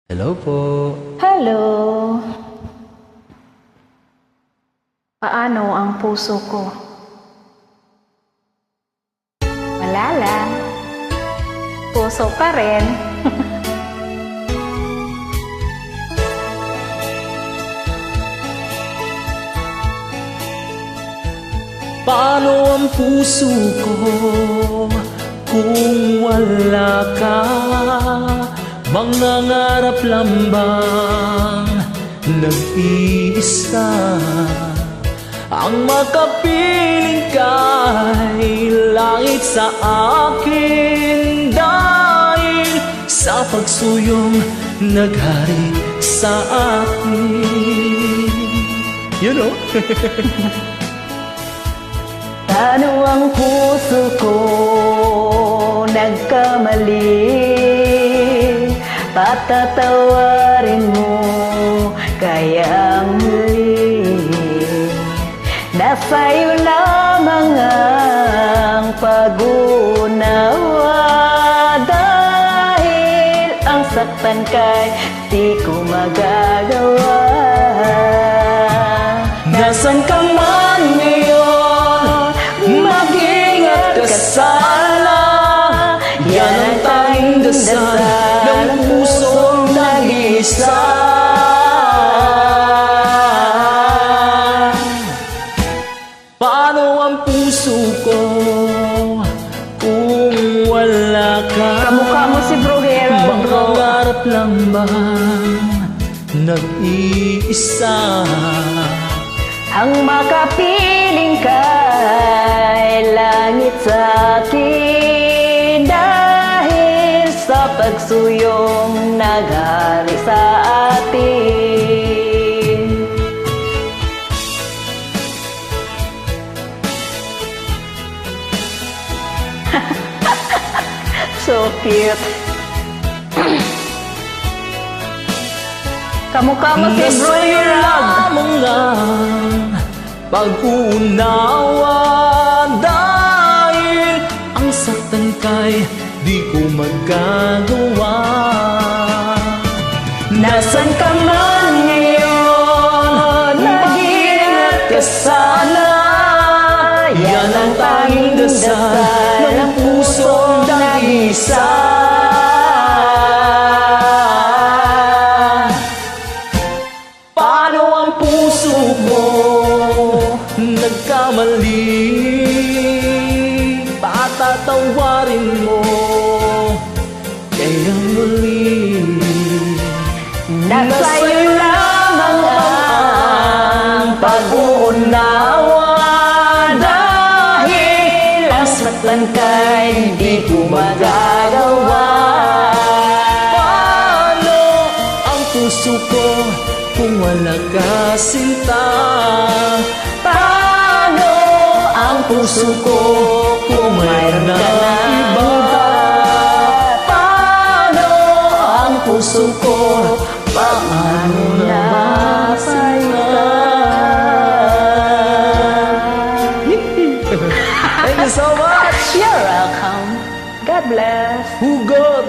Hello po. Hello. Paano ang puso ko? Wala lang. Puso pa rin. Paano ang puso ko kung wala ka? Mangangarap lang bang nag-iisa? Ang makapiling kay langit sa akin, dahil sa pagsuyong naghari sa akin. You know? Paano ang puso ko nagkamali? Patatawarin mo kaya muli. Nasa'yo lamang ang pag-unawa, dahil ang saktan kay di ko magagawa. Nasaan ka man ngayon, mag-ingat ka sana. Yan ang tanging dasal ng pusong nag-iisa. Paano ang puso ko kung wala ka? Kamukha mo si Bro Gerald, bro. Mangangarap lang bang nag-iisa? Ang makapiling kay langit sa akin, dahil sa pagsuyong naghari sa atin. So cute. Kamukha mo si Bro Nasa'yo Gerald. lamang ang pag-unawa, dahil ang saktan kay di ko magagawa. Nasaan ka man ngayon, mag-ingat ka sana. Yan ang tanging dasal ng pusong nag-iisa. Paano ang puso mo nagkamali? Patatawarin mo kaya muli. Nasa'yo lamang ang pag-uunawa, dahil ang saktan kay di ko magagawa. Paano ang puso ko kung wala ka, sinta? Paano ang puso ko kung mayroon ka ng iba? Paano ang puso ko? Paano na sinta? Thank you so much! You're welcome. God bless. Hugod!